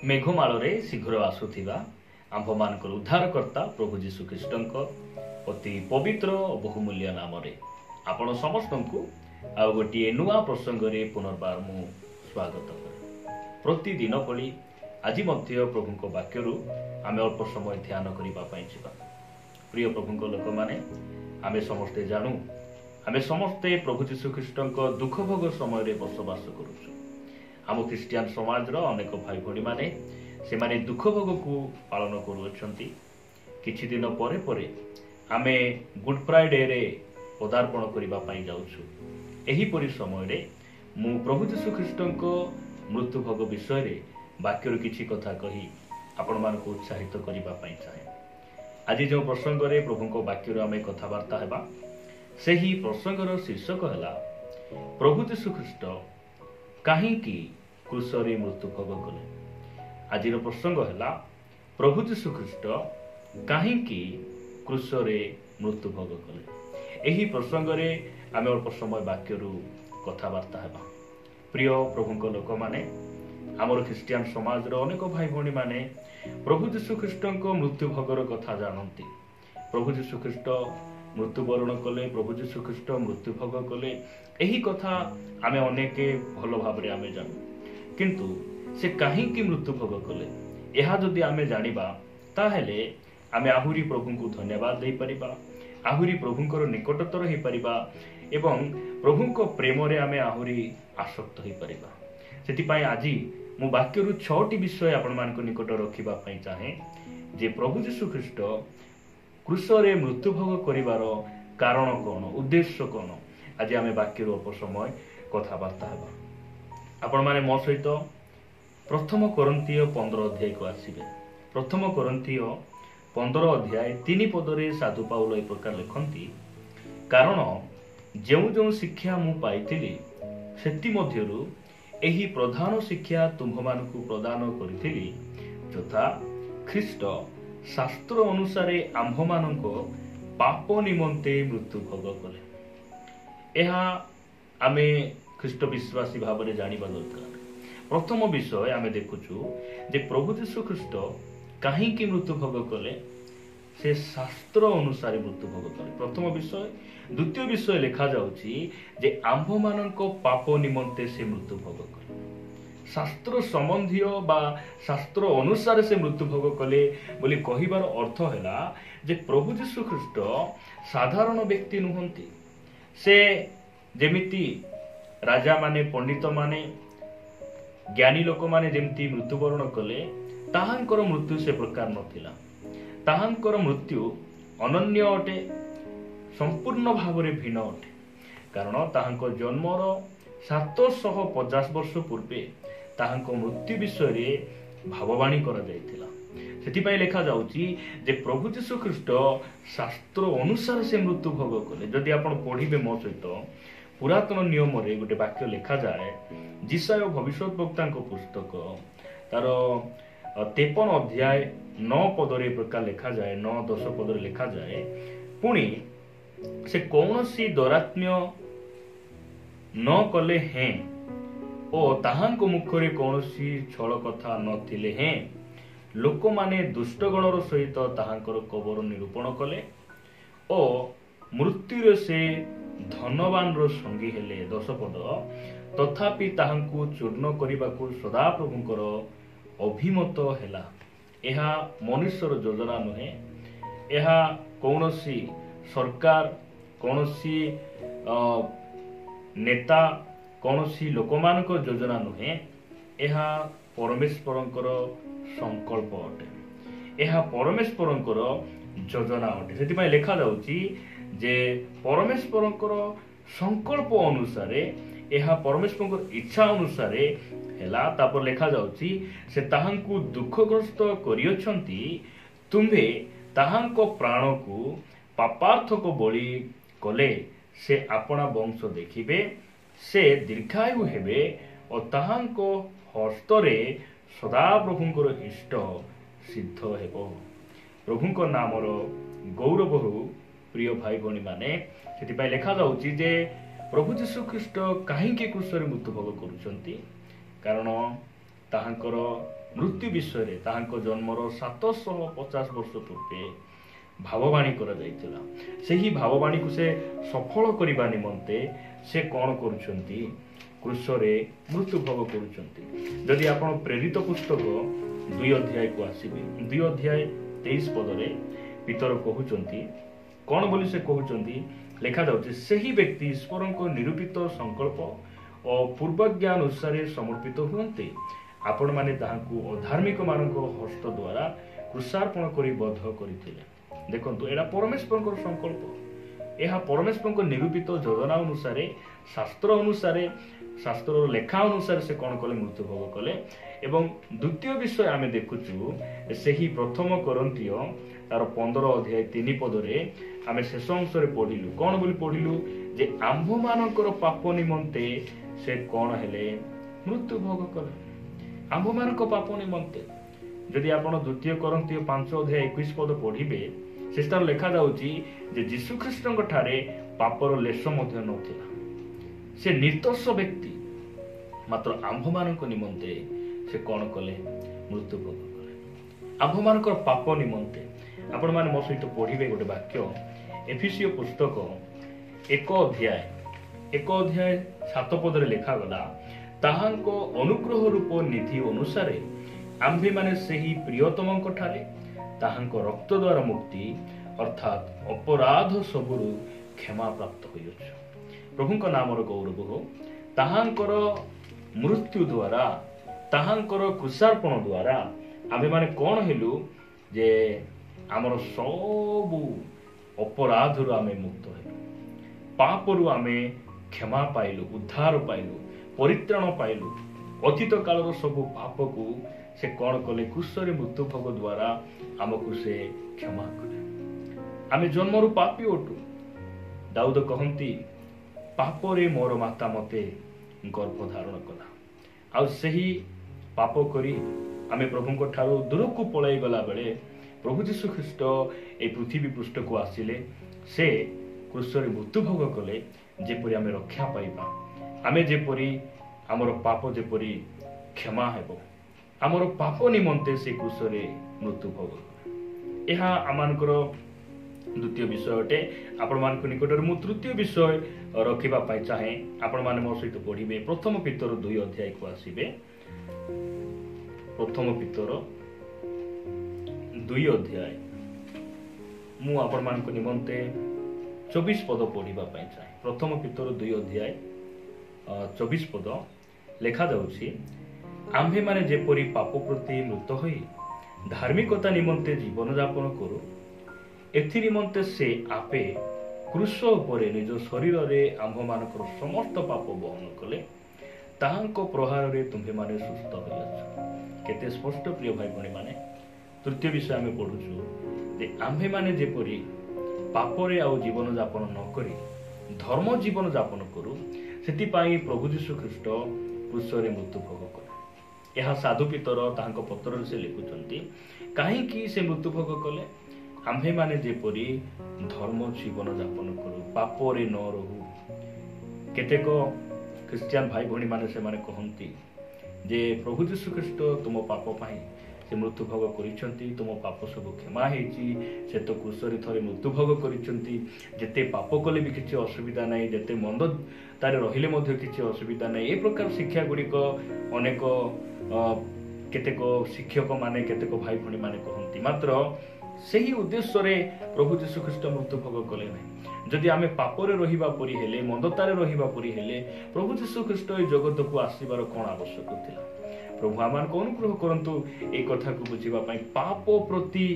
मेघमाଳରେ शीघ्र आसुथिबा आम्भमानकर उद्धारकर्ता प्रभु जीशु ख्रीष्टଙ୍କ अति पवित्र और बहुमूल्य नाम आपण समस्त को आउ गोटे नुआ प्रसंग में पुनर्बार मु स्वागत करे। प्रतिदिन भली आज प्रभु वाक्य आम अल्प समय ध्यान करने प्रिय प्रभु लोक मैंने आम समस्ते जानू आम समस्ते प्रभु जीशु ख्रीष्टଙ୍କ दुख भोग समय बसवास करुँ। आम ख्रीस्टियान समाज अनेक भाई भाई माने से माने दुख भोग को पालन करुँच। किछि दिन परे परे आमे गुड फ्राइडे रे पदार्पण करने जाऊँ। एहीपरि समय मु प्रभु जीशु ख्रीष्टଙ୍କ मृत्यु भोग विषय रे वाक्यर किछि कथा कही आपण मान को उत्साहित करने चाहे। आज जो प्रसंग रे प्रभु वाक्य आम कथबार्ता हेबा सेही प्रसंगर शीर्षक है प्रभु जीशु ख्रीष्ट कहीं क्रूसरे मृत्यु भोग कले। आज प्रसंग है प्रभु जीशु ख्रीष्ट कहीं क्रूसरे मृत्यु भोग कले। यही प्रसंग रे आम अल्प समय वाक्य कथबार्ता हेबा। प्रिय प्रभु लोक माने आमर ख्रीस्टियान समाज अनेक भाई भाई माने प्रभु जीशु ख्रीष्टଙ୍କ मृत्यु भोगर कथा जानती। प्रभु जीशु ख्रीष्ट मृत्युवरण कले, प्रभु जीशु ख्रीष्ट मृत्यु भोग कले, यही कथा आमे अनेक भल भाव आमे जानू। किंतु से कहीं मृत्यु भोग कले यह जदि आमे जानिबा ताहेले आमे आहुरी प्रभु को धन्यवाद दे परिबा, आहुरी प्रभुंकर निकटतर हो परिबा एवं प्रभुंक प्रेम रे आमे आहुरी आसक्त हो परिबा। सेतिपाई आज मु वाक्यरु 6टी विषय आपण मानक निकट रखिबा पई चाहे जे प्रभु जीशु ख्रीष्ट क्रूसरे मृत्यु भोग करिवार कारण कौन, उद्देश्य कौन, आज आमे वाक्यर अल्प समय कथबार्ता हेबा। आपण माने मो सहित प्रथम कोरिन्थीय 15 अध्याय को आसीबे। प्रथम कोरिन्थीय 15 अध्याय 3 पदरे साधु पाउल ए प्रकार लिखंती, कारण जो जो शिक्षा मु पाइथिली सेति मध्यरु एही प्रधान शिक्षा तुम्भमानकु प्रदान करिथिली, यथा ख्रीष्ट शास्त्र अनुसार आम्भमानंको पाप निमंते मृत्यु भोग कले। यह आमे ख्रीष्ट विश्वासी भाव में जानिबा दरकार। प्रथम विषय आमे देखुछु जे प्रभु जीशु ख्रीष्ट कहीं मृत्यु भोग कले, से शास्त्र अनुसार मृत्यु भोग कले। प्रथम विषय। द्वितीय विषय लिखा जाउछि जे आम्भमानंको पाप निमंते से मृत्यु भोग कले। शास्त्र संबंधी बा शास्त्र अनुसार से मृत्यु भोग कले बोली कहिबार अर्थ हैला जे प्रभु जीशु ख्रीष्ट साधारण व्यक्ति नुहंती। से जेमिति राजा माने, पंडित माने, ज्ञानी लोक माने जेमिति मृत्युवरण कले ताहांकर मृत्यु से प्रकार नथिला। ताहांकर मृत्यु अनन्य अटे, संपूर्ण भाव में भिन्न अटे। कारण ताहांकर जन्मर 750 वर्ष पूर्वे ताहांको मृत्यु विषय रे भाववाणी करा जायतिला। सेतिपाई लेखा जाउची जे प्रभु जीशु ख्रीष्ट शास्त्र अनुसार से मृत्यु भोग कले। जदि आपण पढ़िबे मो सहित पुरातन नियम रे गोटे वाक्य लिखा जाए, जिसाय भविष्यद्वक्ता पुस्तक तार 53 अध्याय 9 पदरे प्रकार लिखा जाए, 9-10 पदरे लिखा जाए, पुणी से कौनसी दौरात्म्य न कले हैं ओ ताहांको मुखरे कौनसी छल कथा नथिले हैं। लोक माने दुष्टगणर सहित ताहांकर कबर निरूपण कले ओ मृत्यु से धनवान रो संगी हेले। 10 पद। तथापि ताहांको चूर्ण करिबाकू सदा प्रभुंकर अभिमत हेला। एहा मनुष्यर योजना नुहे, एहा कौनसी सरकार, कौनसी नेता, कौनसी लोकमानक योजना नुहे, एहा परमेश्वरंकर संकल्प अटे, एहा परमेश्वरंकर योजना अटे। सेतिपाई लेखा जाउची जे परमेश्वरंकर संकल्प अनुसार, एहा परमेश्वरंकर इच्छा अनुसार हेला। तापर लेखा जाउची से ताहांकु दुखग्रस्त करियछंती, तुम्भे ताहांको प्राण को पापार्थक बलि कले से आपणा वंश देखिबे, से दीर्घायु हेबे और ताहांको हस्तरे सदा प्रभुंकर इष्ट सिद्ध हेबो। प्रभुंक नामर गौरव हो। प्रिय भाई भणी माने सेतिपाई लेखा जाउची जे प्रभु जीशु ख्रीष्ट कहीं क्रूसरे मृत्यु भोग करुछंती, कारण ताहांकर मृत्यु विषय ताहांको जन्मर 750 वर्ष पूर्वे भाववाणी करा जाइतिला। सेही भाववाणी को से सफल करिबा निमंते से कौन करुछंती क्रूसरे मृत्यु भोग करुछंती। जदि आपण प्रेरित पुस्तक 2 अध्याय को आसीबे 2 अध्याय 23 पदरे पितर कहउछंती कौन बोली से कहउछंती लेखा जाउछि सेही व्यक्ति ईश्वर को निरूपित संकल्प और पूर्वज्ञा अनुसार समर्पित हुअन्ते आपण माने ताहाकू अधार्मिक मानक हस्त द्वारा क्रूसार्पण करी बध करथिले। देखंतु एडा परमेश्वर संकल्प यह परमेश्वर निरूपित योजना अनुसार शास्त्र लेखा अनुसार से कौन कले मृत्यु भोग कले। एवं द्वितीय विषय आमे देखुचु सेही प्रथम कोरिन्थीय तार 15 अध्याय 3 पदरे आमे शेष अंश रे पढिलु कौन बोली पढिलु जे आंभ मानकर पाप निमंते से कौन हेले मृत्यु भोग कले। आंभ मानक पाप निमंते जदि आपण द्वितीय कोरिन्थीय 5 अध्याय 21 पद पढिबे से स्थान लेखा जाउची जे यीशु ख्रीष्टଙ୍କ ठारे पापर लेश मध्य नथिला। से निर्दोष व्यक्ति मात्र आंभ मानक निमंते से कौन कले मृत्यु भोग कले। आंभ मानकर पाप निमंते आपण माने मो सहित पढिबे गोटे वाक्य एफिसियो पुस्तक 1 अध्याय 7 पदरे लेखा गला ताहांको अनुग्रह रूप निधि अनुसार आंभे माने सेही प्रियतमଙ୍କ ठारे ताहांको रक्त द्वारा मुक्ति अर्थात अपराध सबुरु क्षमा प्राप्त होइछ। प्रभुଙ୍କ नामर गौरव हो ताहांकर मृत्यु द्वारा ताहांकर कुशार्पण द्वारा आमे माने कौन हेलु जे आमर सबु अपराध रु आमे मुक्त हेलु पाप रु आमे क्षमा पाइलु उद्धार पाइलु परित्राण पाइलु अतीत कालर सबु पाप को से कौन कले क्रूसरे मृत्यु भोग द्वारा आमको से क्षमा कले। आमे जन्मरु पापी ओटु दाऊद कहंती पापरे मोर माता मते गर्भ धारण कला। आ सही पाप करी आमे प्रभुଙ୍କ ठारो दूर को पळाई गला बेले प्रभु यीशु ख्रीष्ट ए पृथ्वी पृष्ठ को आसिले से क्रूसरे मृत्यु भोग कले जेपरि आमे रक्षा पाइबा आमे जेपरि आमर पाप जेपरि क्षमा हेबो आमर पाप निमंते से क्रूसरे मृत्यु भोग कले। एहा आमानकर द्वितीय विषय अटे। आपण मान निकटर मु तृतीय विषय रखिबा पाई चाहे आपण माने मो सहित पढिबे प्रथम पितर 2 अध्याय को आसीबे। प्रथम पितर 2 अध्याय मु आपण मान निमंते 24 पद पढिबा पाई चाहे। प्रथम पितर 2 अध्याय 24 पद लेखा जाउछि आम्भे माने जेपरि पाप प्रति मृत होई धार्मिकता निमंते जीवन यापन करू एथि निमंते से आपे क्रूस उपरे निज शरीर रे आंभ मानकर समस्त पाप बहन कले ताहांको प्रहार रे तुम्हे माने सुस्थ होइछ। केते स्पष्ट प्रिय भाई भणी माने तृतीय विषय आमे पढुछु जे आंभे माने जेपरि पाप रे आ जीवन यापन न करी धर्म जीवन यापन करू सेति पाई प्रभु यीशु ख्रीष्ट क्रूस रे मृत्यु भोग कले। यह साधु पितर ताहांको पत्र से लिखुचंती काहे कि से मृत्यु भोग कले आम्भे माने जेपरि धर्म जीवन यापन करू पाप रे न रहू। केतेक क्रिश्चियन भाई भणी माने से माने कहंती जे प्रभु यीशु ख्रीष्ट तुम पाप पाई से मृत्यु भोग करिसंती तुम पाप सब क्षमा हेची से तो क्रूसरे थरे मृत्यु भोग करिसंती जेते पाप कले भी किछि असुविधा नाही जेते मंद तारे रहिले मध्ये किछि असुविधा नाही। ए प्रकार शिक्षा गुडी को अनेक केतेक शिक्षक माने केतेक भाई भणी माने कहंती मात्र सही उद्देश्य रे प्रभु यीशु ख्रीष्ट मृत्यु भोग कले नाही। जदि आमे पापरे रहिबा परि हेले मंदतारे रहिबा परि हेले प्रभु यीशु ख्रीष्ट ए जगत को आसीबार कोन आवश्यक थिला। प्रभु आमान को अनुग्रह करंतु ए कथा को बुझिबा पई पाप प्रति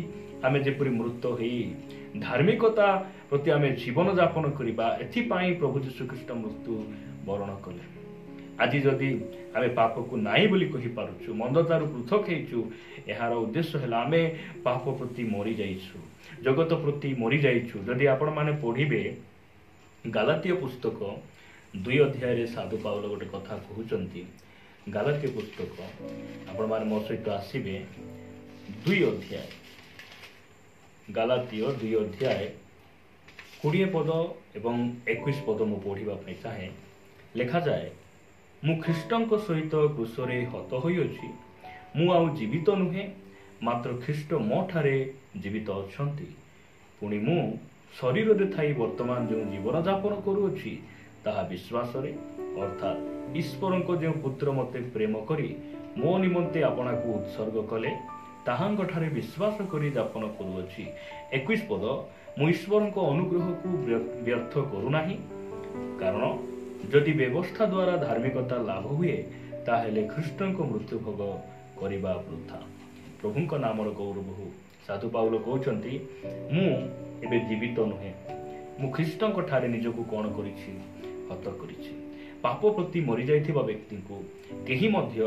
आमे जेपरि मृत होई धार्मिकता प्रति आमे जीवन यापन करिबा एथि पई प्रभु यीशु ख्रीष्ट मृत्यु वरण कले। आज जदि आमे पाप को नाई बोली कहि पारुछु मंदतारु पृथक हेचु एहार उद्देश्य है आमे पाप प्रति मरी जाइछु जगत प्रति मरी जाइछु। जदि आपण माने पढिबे गालातिय पुस्तक 2 अध्याय रे साधु पाउल गोटे कथा कहउचंती गालातिय पुस्तक आपण माने मो सहित आसीबे 2 अध्याय गालातिय 2 अध्याय 20 पद एवं 21 पद मु पढिबा पई चाहे लेखा जाए मु ख्रीष्टଙ୍କ ସହିତ କ୍ରୁସରେ ହତ ହୋଇଅଛି ମୁଁ ଆଉ ଜୀବିତ ନୁହେଁ, ମାତ୍ର ଖ୍ରୀଷ୍ଟ ମୋ ଠାରେ ଜୀବିତ ଅଛନ୍ତି। ପୁଣି ମୁଁ ଶରୀରରେ ଥାଇ ବର୍ତ୍ତମାନ ଯେଉଁ ଜୀବନଯାପନ କରୁଅଛି ତାହା ବିଶ୍ୱାସରେ, ଅର୍ଥାତ୍ ଈଶ୍ୱରଙ୍କ ଯେଉଁ ପୁତ୍ର ମୋତେ ପ୍ରେମ କରି ମୋ ନିମନ୍ତେ ଆପଣାକୁ ଉତ୍ସର୍ଗ କଲେ ତାହାଙ୍କଠାରେ ବିଶ୍ୱାସ କରି ଯାପନ କରୁଅଛି। 21 ପଦ, ମୁଁ ଈଶ୍ୱରଙ୍କ ଅନୁଗ୍ରହକୁ ବ୍ୟର୍ଥ କରୁନାହିଁ, କାରଣ ଯଦି ବ୍ୟବସ୍ଥା ଦ୍ୱାରା ଧାର୍ମିକତା ଲାଭ ହୁଏ ତାହେଲେ ଖ୍ରୀଷ୍ଟଙ୍କ ମୃତ୍ୟୁ ଭୋଗ କରିବା ବୃଥା। ପ୍ରଭୁଙ୍କ ନାମର ଗୌରବ ହଉ। ସାଧୁ ପାଉଲ କହୁଛନ୍ତି, ମୁଁ ଏବେ ଜୀବିତ ନୁହେଁ, ମୁଁ ଖ୍ରୀଷ୍ଟଙ୍କ ଠାରେ ନିଜକୁ କ'ଣ କରିଛି? ହତ କରିଛି। ପାପ ପ୍ରତି ମରିଯାଇଥିବା ବ୍ୟକ୍ତିଙ୍କୁ କେହି ମଧ୍ୟ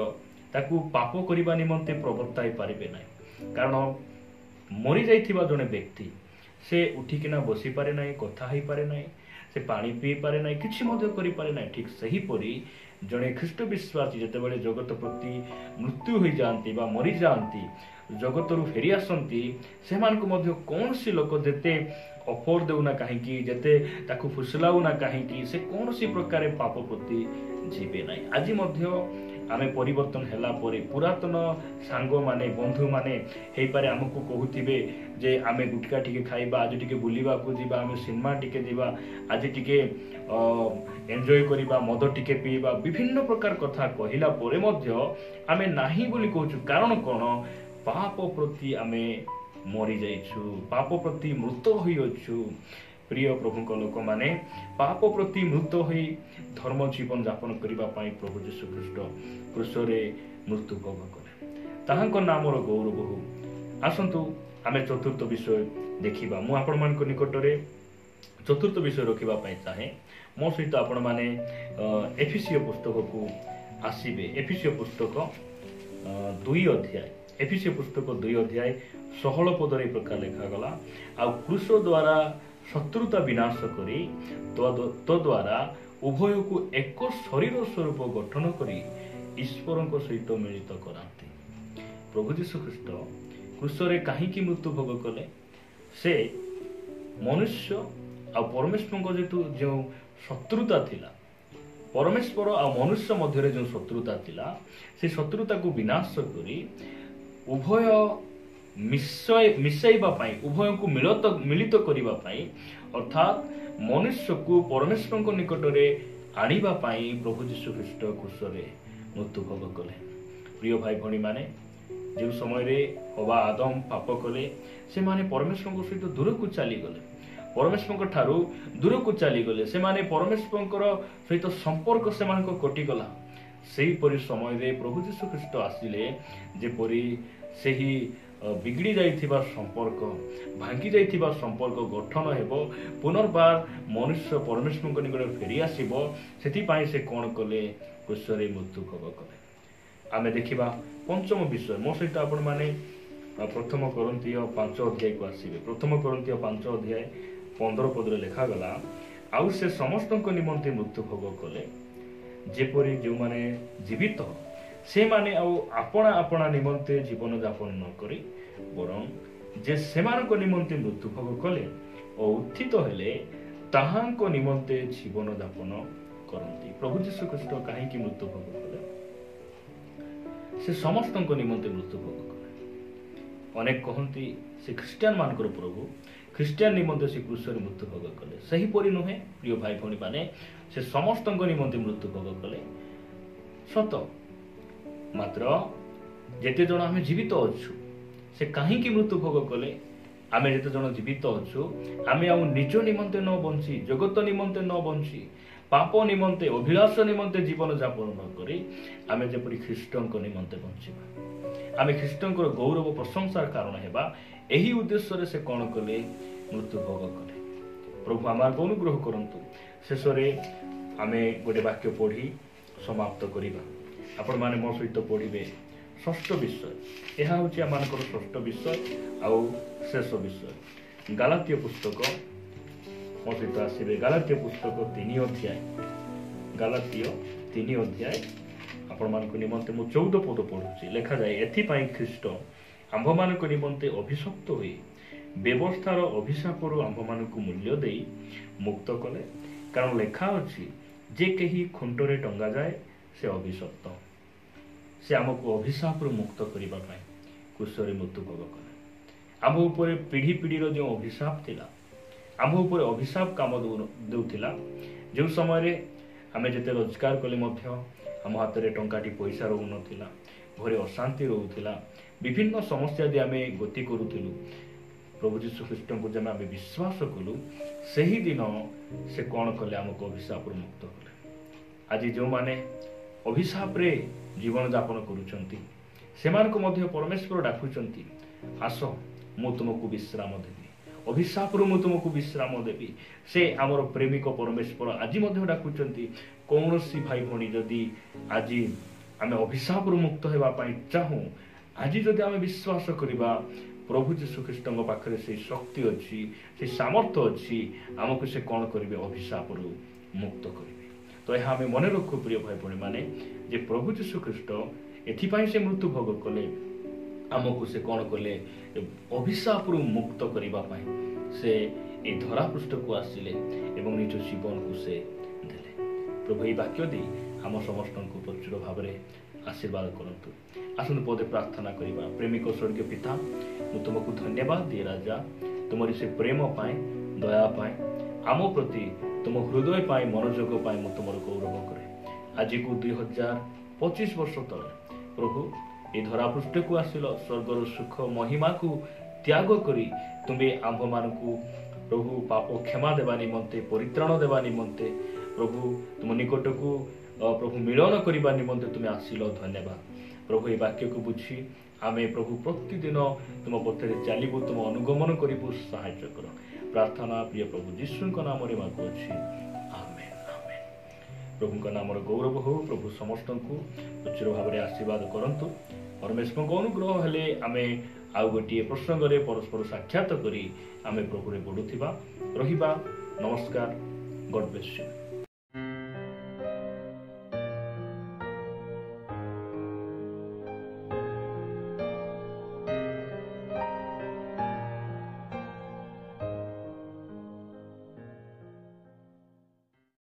ତାକୁ ପାପ କରିବା ନିମନ୍ତେ ପ୍ରବର୍ତ୍ତାଇ ପାରିବେ ନାହିଁ। କାରଣ ମରିଯାଇଥିବା ଜଣେ ବ୍ୟକ୍ତି ସେ ଉଠିକିନା ବସିପାରେ ନାହିଁ, କଥା ହେଇପାରେ ନାହିଁ, ସେ ପାଣି ପିଇପାରେ ନାହିଁ, କିଛି ମଧ୍ୟ କରିପାରେ ନାହିଁ। ଠିକ୍ ସେହିପରି ଜଣେ ଖ୍ରୀଷ୍ଟ ବିଶ୍ୱାସୀ ଯେତେବେଳେ ଜଗତ ପ୍ରତି ମୃତ୍ୟୁ ହୋଇଯାଆନ୍ତି ବା ମରିଯାଆନ୍ତି, ଜଗତରୁ ଫେରିଆସନ୍ତି, ସେମାନଙ୍କୁ ମଧ୍ୟ କୌଣସି ଲୋକ ଯେତେ ଅଫର ଦେଉନା କାହିଁକି, ଯେତେ ତାକୁ ଫୁସଲାଉନା କାହିଁକି, ସେ କୌଣସି ପ୍ରକାର ପାପ ପ୍ରତି ଯିବେ ନାହିଁ। ଆଜି ମଧ୍ୟ ଆମେ ପରିବର୍ତ୍ତନ ହେଲା ପରେ ପୁରାତନ ସାଙ୍ଗମାନେ, ବନ୍ଧୁମାନେ ହେଇପାରେ ଆମକୁ କହୁଥିବେ ଯେ ଆମେ ଗୁଟକା ଟିକେ ଖାଇବା, ଆଜି ଟିକେ ବୁଲିବାକୁ ଯିବା, ଆମେ ସିନେମା ଟିକେ ଯିବା, ଆଜି ଟିକେ ଏନ୍ଜୟ କରିବା, ମଦ ଟିକେ ପିଇବା, ବିଭିନ୍ନ ପ୍ରକାର କଥା କହିଲା ପରେ ମଧ୍ୟ ଆମେ ନାହିଁ ବୋଲି କହୁଛୁ। କାରଣ କ'ଣ? ପାପ ପ୍ରତି ଆମେ ମରିଯାଇଛୁ, ପାପ ପ୍ରତି ମୃତ ହୋଇଅଛୁ। ପ୍ରିୟ ପ୍ରଭୁଙ୍କ ଲୋକମାନେ, ପାପ ପ୍ରତି ମୃତ ହୋଇ ଧର୍ମ ଜୀବନ ଯାପନ କରିବା ପାଇଁ ପ୍ରଭୁ ଯୀଶୁ ଖ୍ରୀଷ୍ଟ କ୍ରୁଶରେ ମୃତ୍ୟୁ ଭୋଗ କଲେ। ତାହାଙ୍କ ନାମର ଗୌରବ ହଉ। ଆସନ୍ତୁ ଆମେ ଚତୁର୍ଥ ବିଷୟ ଦେଖିବା। ମୁଁ ଆପଣମାନଙ୍କ ନିକଟରେ ଚତୁର୍ଥ ବିଷୟ ରଖିବା ପାଇଁ ଚାହେଁ। ମୋ ସହିତ ଆପଣମାନେ ଏଫେସୀୟ ପୁସ୍ତକକୁ ଆସିବେ। ଏଫେସୀୟ ପୁସ୍ତକ 2 ଅଧ୍ୟାୟ, ଏଫେସୀୟ ପୁସ୍ତକ 2 ଅଧ୍ୟାୟ 16 ପଦରେ ପ୍ରକାର ଲେଖାଗଲା, ଆଉ କ୍ରୁଶ ଦ୍ୱାରା ଶତ୍ରୁତା ବିନାଶ କରି ତଦ୍ୱାରା ଉଭୟକୁ ଏକ ଶରୀର ସ୍ୱରୂପ ଗଠନ କରି ଈଶ୍ୱରଙ୍କ ସହିତ ମିଳିତ କରାନ୍ତି। ପ୍ରଭୁ ଯୀଶୁ ଖ୍ରୀଷ୍ଟ କ୍ରୁଶରେ କାହିଁକି ମୃତ୍ୟୁ ଭୋଗ କଲେ? ସେ ମନୁଷ୍ୟ ଆଉ ପରମେଶ୍ୱରଙ୍କ ଯେହେତୁ ଯେଉଁ ଶତ୍ରୁତା ଥିଲା, ପରମେଶ୍ୱର ଆଉ ମନୁଷ୍ୟ ମଧ୍ୟରେ ଯେଉଁ ଶତ୍ରୁତା ଥିଲା, ସେ ଶତ୍ରୁତାକୁ ବିନାଶ କରି ଉଭୟ ମିଶାଇବା ପାଇଁ, ଉଭୟକୁ ମିଳିତ କରିବା ପାଇଁ, ଅର୍ଥାତ୍ ମନୁଷ୍ୟକୁ ପରମେଶ୍ୱରଙ୍କ ନିକଟରେ ଆଣିବା ପାଇଁ ପ୍ରଭୁ ଯୀଶୁ ଖ୍ରୀଷ୍ଟ କ୍ରୁଶରେ ମୃତ୍ୟୁ ଭୋଗ କଲେ। ପ୍ରିୟ ଭାଇ ଭଉଣୀମାନେ, ଯେଉଁ ସମୟରେ ହବା ଆଦମ ପାପ କଲେ, ସେମାନେ ପରମେଶ୍ୱରଙ୍କ ସହିତ ଦୂରକୁ ଚାଲିଗଲେ, ପରମେଶ୍ୱରଙ୍କ ଠାରୁ ଦୂରକୁ ଚାଲିଗଲେ, ସେମାନେ ପରମେଶ୍ୱରଙ୍କର ସହିତ ସମ୍ପର୍କ ସେମାନଙ୍କ କଟିଗଲା। ସେହିପରି ସମୟରେ ପ୍ରଭୁ ଯୀଶୁ ଖ୍ରୀଷ୍ଟ ଆସିଲେ, ଯେପରି ସେହି ବିଗିଡ଼ି ଯାଇଥିବା ସମ୍ପର୍କ, ଭାଙ୍ଗି ଯାଇଥିବା ସମ୍ପର୍କ ଗଠନ ହେବ, ପୁନର୍ବାର ମନୁଷ୍ୟ ପରମେଶ୍ୱରଙ୍କ ନିକଟରେ ଫେରିଆସିବ। ସେଥିପାଇଁ ସେ କ'ଣ କଲେ? କ୍ରୁଶରେ ମୃତ୍ୟୁ ଭୋଗ କଲେ। ଆମେ ଦେଖିବା ପଞ୍ଚମ ବିଷୟ। ମୋ ସହିତ ଆପଣମାନେ ପ୍ରଥମ କରନ୍ଥୀୟ 5 ଅଧ୍ୟାୟକୁ ଆସିବେ। ପ୍ରଥମ କରନ୍ଥୀୟ 5 ଅଧ୍ୟାୟ 15 ପଦରେ ଲେଖାଗଲା, ଆଉ ସେ ସମସ୍ତଙ୍କ ନିମନ୍ତେ ମୃତ୍ୟୁ ଭୋଗ କଲେ, ଯେପରି ଯେଉଁମାନେ ଜୀବିତ ସେମାନେ ଆଉ ଆପଣା ଆପଣା ନିମନ୍ତେ ଜୀବନ ଯାପନ ନ କରି ବରଂ ଯେ ସେମାନଙ୍କ ନିମନ୍ତେ ମୃତ୍ୟୁ ଭୋଗ କଲେ ଓ ଉତ୍ଥିତ ହେଲେ ତାହାଙ୍କ ନିମନ୍ତେ ଜୀବନ ଯାପନ କରନ୍ତି। ପ୍ରଭୁ ଯୀଶୁ ଖ୍ରୀଷ୍ଟ କାହିଁକି ମୃତ୍ୟୁ ଭୋଗ କଲେ? ସେ ସମସ୍ତଙ୍କ ନିମନ୍ତେ ମୃତ୍ୟୁ ଭୋଗ କଲେ। ଅନେକ କହନ୍ତି ସେ ଖ୍ରୀଷ୍ଟିଆନ ମାନଙ୍କର ପ୍ରଭୁ, ଖ୍ରୀଷ୍ଟିଆନ ନିମନ୍ତେ ସେ କ୍ରୁଶରେ ମୃତ୍ୟୁ ଭୋଗ କଲେ। ସେହିପରି ନୁହେଁ ପ୍ରିୟ ଭାଇ ଭଉଣୀ ମାନେ, ସେ ସମସ୍ତଙ୍କ ନିମନ୍ତେ ମୃତ୍ୟୁ ଭୋଗ କଲେ ସତ, ମାତ୍ର ଯେତେ ଜଣ ଆମେ ଜୀବିତ ଅଛୁ, ସେ କାହିଁକି ମୃତ୍ୟୁ ଭୋଗ କଲେ? ଆମେ ଯେତେ ଜଣ ଜୀବିତ ଅଛୁ, ଆମେ ଆଉ ନିଜ ନିମନ୍ତେ ନ ବଞ୍ଚି, ଜଗତ ନିମନ୍ତେ ନ ବଞ୍ଚି, ପାପ ନିମନ୍ତେ, ଅଭିଳାଷ ନିମନ୍ତେ ଜୀବନ ଯାପନ ନ କରି ଆମେ ଯେପରି ଖ୍ରୀଷ୍ଟଙ୍କ ନିମନ୍ତେ ବଞ୍ଚିବା, ଆମେ ଖ୍ରୀଷ୍ଟଙ୍କର ଗୌରବ ପ୍ରଶଂସାର କାରଣ ହେବା, ଏହି ଉଦ୍ଦେଶ୍ୟରେ ସେ କ'ଣ କଲେ? ମୃତ୍ୟୁ ଭୋଗ କଲେ। ପ୍ରଭୁ ଆମକୁ ଅନୁଗ୍ରହ କରନ୍ତୁ। ଶେଷରେ ଆମେ ଗୋଟେ ବାକ୍ୟ ପଢ଼ି ସମାପ୍ତ କରିବା। ଆପଣମାନେ ମୋ ସହିତ ପଢ଼ିବେ ଷଷ୍ଠ ବିଷୟ। ଏହା ହେଉଛି ଆମମାନଙ୍କର ଷଷ୍ଠ ବିଷୟ ଆଉ ଶେଷ ବିଷୟ। ଗାଲାତୀୟ ପୁସ୍ତକ, ମୋ ସହିତ ଆସିବେ। ଗାଲାତୀୟ ପୁସ୍ତକ 3 ଅଧ୍ୟାୟ, ଗାଲାତୀୟ 3 ଅଧ୍ୟାୟ ଆପଣମାନଙ୍କ ନିମନ୍ତେ ମୁଁ 14 ପଦ ପଢ଼ୁଛି। ଲେଖାଯାଏ, ଏଥିପାଇଁ ଖ୍ରୀଷ୍ଟ ଆମ୍ଭମାନଙ୍କ ନିମନ୍ତେ ଅଭିଶପ୍ତ ହୋଇ ବ୍ୟବସ୍ଥାର ଅଭିଶାପରୁ ଆମ୍ଭମାନଙ୍କୁ ମୂଲ୍ୟ ଦେଇ ମୁକ୍ତ କଲେ। କାରଣ ଲେଖା ଅଛି, ଯେ କେହି ଖୁଣ୍ଟରେ ଟଙ୍ଗାଯାଏ ସେ ଅଭିଶପ୍ତ, से आमको अभिशाप मुक्त करने कुशरी मृत्यु भोग कले आम उपर पीढ़ी पीढ़ीर जो अभिशाप थिला आम उपर अभिशाप काम देउथिला जो समय आम जिते रोजगार कले आम हाथ में टंकाटी पैसा रोउ नथिला घरे अशांति रोउथिला विभिन्न समस्या दे आम गति करूथिलु प्रभु जीशु ख्रीष्ट को जब आम विश्वास कलु से ही दिन से कौन कले आमको अभिशाप मुक्त कले आज जो माने अभिशाप रे जीवन यापन करुचंती सेमानको मध्य परमेश्वर डाकुचंती आस मु तुमको विश्राम देवी अभिशाप रु मु तुमको विश्राम देवी से आमर प्रेमिक परमेश्वर आज मध्य डाकुचंती कौनसी भाई भणी जदि आज आम अभिशाप रु मुक्त हेबा पई चाहू आज जदि आम विश्वास करिबा प्रभु जीशु ख्रीष्ट पाखे से शक्ति अच्छी से सामर्थ्य अच्छी आमको से कौन करेंगे अभिशाप मुक्त करेंगे तो यह आम मन रखु प्रिय भाई भाई मैंने जे प्रभु जीशु ख्रीष्ट एथिपाई से मृत्यु भोग कले आमको से कौन कले अभिशाप मुक्त करने से ये धरापृष्ठ को आसिले एवं निज जीवन को से देले प्रभु ये वाक्य दी आम समस्त को प्रचुर भाव में आशीर्वाद करतु आसनु पदे प्रार्थना करवा प्रेमिक स्वर्गीय पिता मु तुमको धन्यवाद दिए राजा तुमरी से प्रेम पाए दया पाए आम प्रति तुम हृदय पाए मनोजोग पाए मु तुमर गौरव करे आज को 2025 वर्ष तले प्रभु ये धरापृष्ठ को आसिल स्वर्गर सुख महिमा को त्याग करी तुम्हें आंभ मान प्रभु पाप क्षमा देवा निमंते परित्राण देवा निमंते प्रभु तुम निकट को प्रभु मिलन करने निमंते तुम्हें आसिल धन्यवाद प्रभु ये वाक्य को बुझी आमे प्रभु प्रतिदिन तुम पथरे चलू तुम अनुगमन करू साहाय्य कर प्रार्थना प्रिय प्रभु जीशु नाम मागु अच्छी आमेन आमेन प्रभु नाम गौरव हो प्रभु समस्त को प्रचुर भाव में आशीर्वाद करंतु परमेश्वर को अनुग्रह हेले आमे आउ गोटे प्रसंग में परस्पर साक्षात करी आमे प्रभु रे बढ़ुथिबा रहिबा नमस्कार गॉड ब्लेस यू।